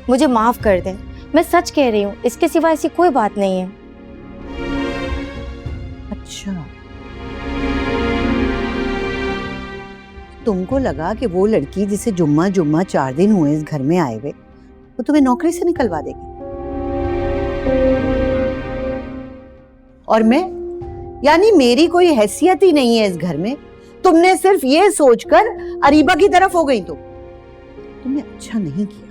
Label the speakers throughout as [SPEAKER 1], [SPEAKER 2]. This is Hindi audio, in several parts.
[SPEAKER 1] मुझे माफ कर दें, मैं सच कह रही हूँ, इसके सिवा ऐसी कोई बात नहीं है।
[SPEAKER 2] अच्छा, तुमको लगा कि वो लड़की जिसे जुम्मा जुम्मा 4 दिन हुए इस घर में आए हुए, वो तुम्हें नौकरी से निकलवा देगी? और मैं, यानी मेरी कोई हैसियत ही नहीं है इस घर में? तुमने सिर्फ ये सोचकर अरीबा की तरफ हो गई। तुमने अच्छा नहीं किया।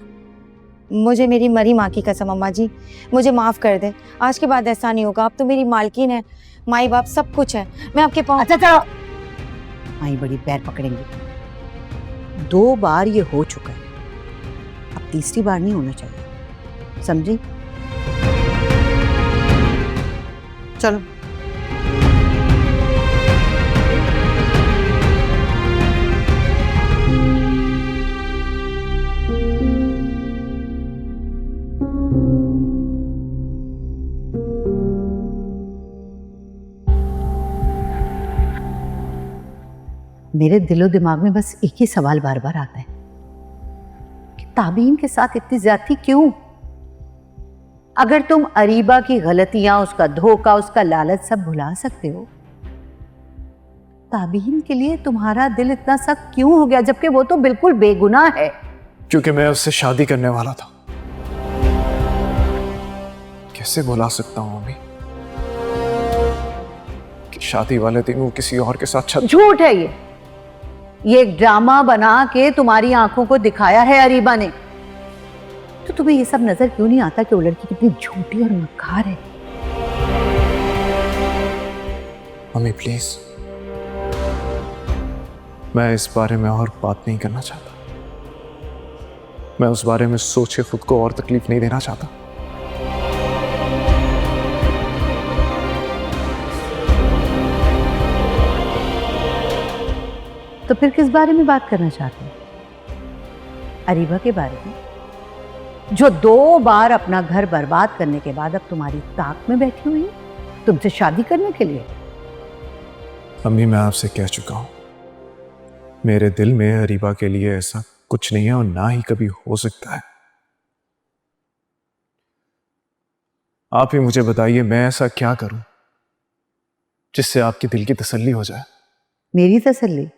[SPEAKER 1] मुझे मेरी मरी माँ की कसम अम्मा जी, मुझे माफ कर दे। आज के बाद ऐसा नहीं होगा। आप तो मेरी मालकिन है, माई बाप सब कुछ है। मैं आपके पाँव।
[SPEAKER 2] अच्छा चलो, माई बड़ी पैर पकड़ेंगे। 2 बार ये हो चुका है, अब तीसरी बार नहीं होना चाहिए, समझी? चलो। मेरे दिलो दिमाग में बस एक ही सवाल बार बार आता है कि ताबीन के साथ इतनी ज्यादती क्यों? अगर तुम अरीबा की गलतियां, उसका धोखा, उसका लालच सब भुला सकते हो, ताबीन के लिए तुम्हारा दिल इतना सख्त क्यों हो गया, जबकि वो तो बिल्कुल बेगुनाह है?
[SPEAKER 3] क्योंकि मैं उससे शादी करने वाला था। कैसे भुला सकता हूं अभी कि शादी वाले दिन वो किसी और के साथ
[SPEAKER 2] झूठ है ये एक ड्रामा बना के तुम्हारी आंखों को दिखाया है अरीबा ने। तो तुम्हें ये सब नजर क्यों नहीं आता कि वो लड़की कितनी झूठी और मक्कार है?
[SPEAKER 3] मम्मी प्लीज, मैं इस बारे में और बात नहीं करना चाहता। मैं उस बारे में सोचे खुद को और तकलीफ नहीं देना चाहता।
[SPEAKER 2] तो फिर किस बारे में बात करना चाहते हैं? अरीबा के बारे में, जो 2 बार अपना घर बर्बाद करने के बाद अब तुम्हारी ताक में बैठी हुई है तुमसे शादी करने के लिए?
[SPEAKER 3] मम्मी मैं आपसे कह चुका हूं, मेरे दिल में अरीबा के लिए ऐसा कुछ नहीं है और ना ही कभी हो सकता है। आप ही मुझे बताइए, मैं ऐसा क्या करूं जिससे आपके दिल की तसल्ली हो जाए?
[SPEAKER 2] मेरी तसल्ली?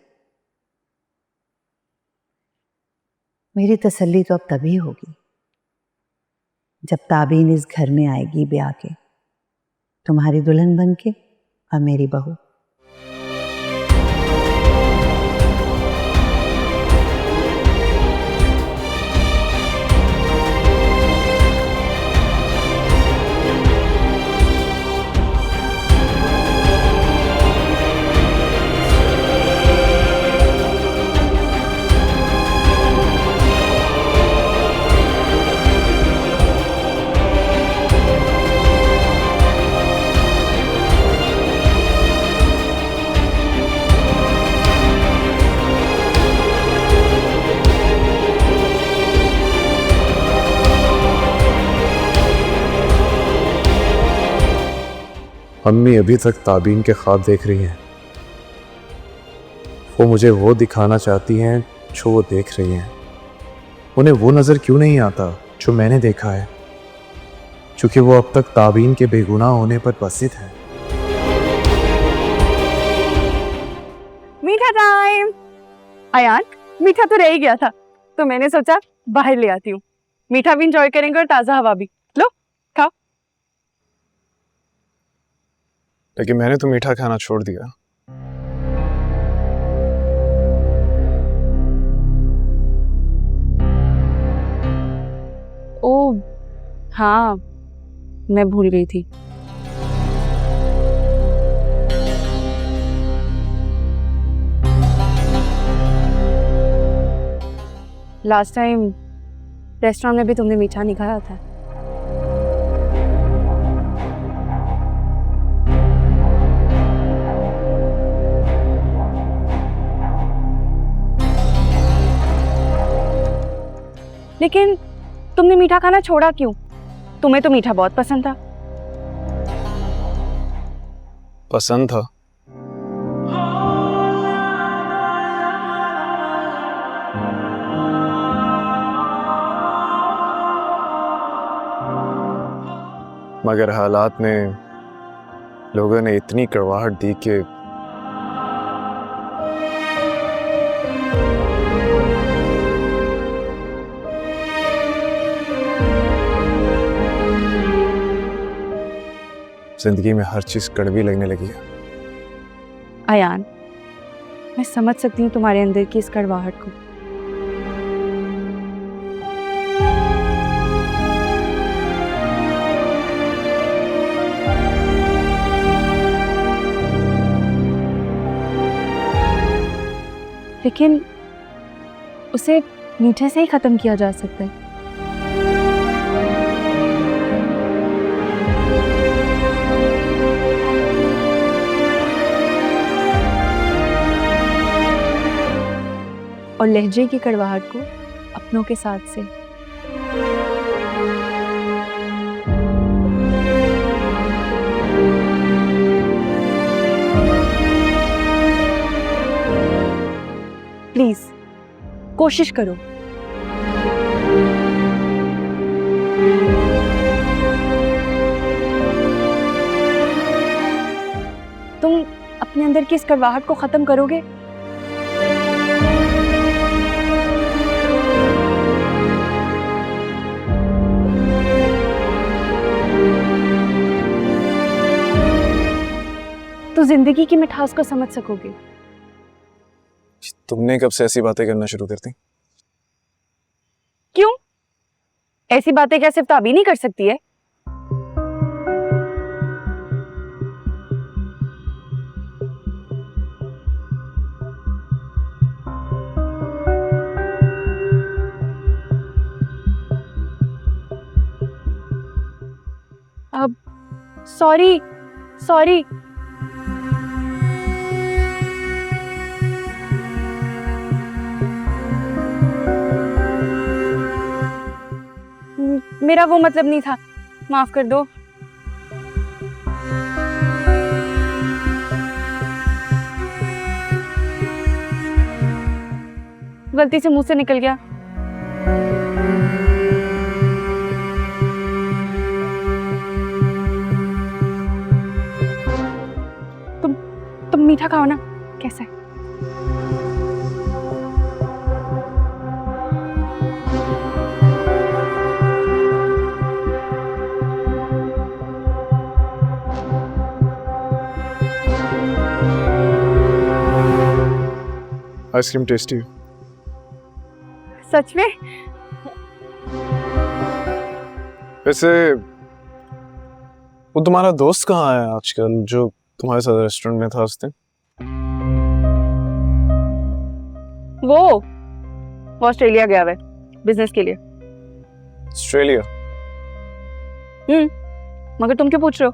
[SPEAKER 2] मेरी तसल्ली तो अब तभी होगी जब ताबीन इस घर में आएगी ब्याह के, तुम्हारी दुल्हन बन के और मेरी बहू।
[SPEAKER 3] अम्मी अभी तक ताबीन के ख्वाब देख रही हैं। वो मुझे वो दिखाना चाहती हैं जो वो देख रही हैं। उन्हें वो नज़र क्यों नहीं आता जो मैंने देखा है, क्योंकि वो अब तक ताबीन के बेगुनाह होने पर बसित है।
[SPEAKER 4] मीठा टाइम। यार मीठा तो रह ही गया था, तो मैंने सोचा बाहर ले आती हूँ। मीठा भी इंजॉय करेंगे और ताज़ा हवा भी। लो खाओ।
[SPEAKER 3] लेकिन मैंने तो मीठा खाना छोड़ दिया।
[SPEAKER 4] ओ हाँ, मैं भूल गई थी। लास्ट टाइम रेस्टोरेंट में भी तुमने मीठा नहीं खाया था। लेकिन तुमने मीठा खाना छोड़ा क्यों? तुम्हें तो मीठा बहुत पसंद था।
[SPEAKER 3] पसंद था? मगर हालात ने लोगों ने इतनी कड़वाहट दी कि जिंदगी में हर चीज कड़वी लगने लगी है।
[SPEAKER 4] अयान, मैं समझ सकती हूँ तुम्हारे अंदर की इस कड़वाहट को। लेकिन उसे मीठे से ही खत्म किया जा सकता है। और लहजे की कड़वाहट को अपनों के साथ से। प्लीज कोशिश करो। तुम अपने अंदर की इस कड़वाहट को खत्म करोगे? तो जिंदगी की मिठास को समझ सकोगे।
[SPEAKER 3] तुमने कब से ऐसी बातें करना शुरू कर दी?
[SPEAKER 4] क्यों? ऐसी बातें क्या सिर्फ ताबी नहीं कर सकती है? अब सॉरी सॉरी। मेरा वो मतलब नहीं था, माफ कर दो। गलती से मुंह से निकल गया। तुम मीठा खाओ ना, कैसा है?
[SPEAKER 3] आइसक्रीम टेस्टी है।
[SPEAKER 4] सच में?
[SPEAKER 3] वैसे वो तुम्हारा दोस्त कहाँ है आजकल जो तुम्हारे साथ रेस्टोरेंट में था उस दिन?
[SPEAKER 4] वो ऑस्ट्रेलिया गया है बिजनेस के लिए।
[SPEAKER 3] ऑस्ट्रेलिया?
[SPEAKER 4] मगर तुम क्यों पूछ रहे हो?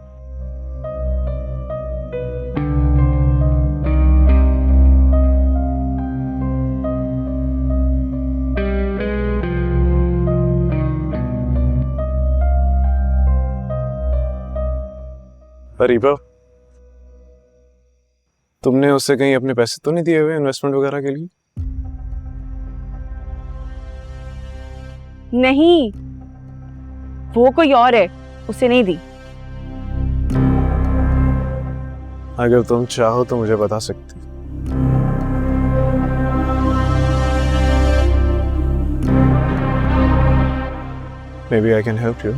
[SPEAKER 3] अरीबा, तुमने उसे कहीं अपने पैसे तो नहीं दिए हुए इन्वेस्टमेंट वगैरह के लिए?
[SPEAKER 4] नहीं, वो कोई और है, उसे नहीं दी।
[SPEAKER 3] अगर तुम चाहो तो मुझे बता सकती। Maybe I can help you.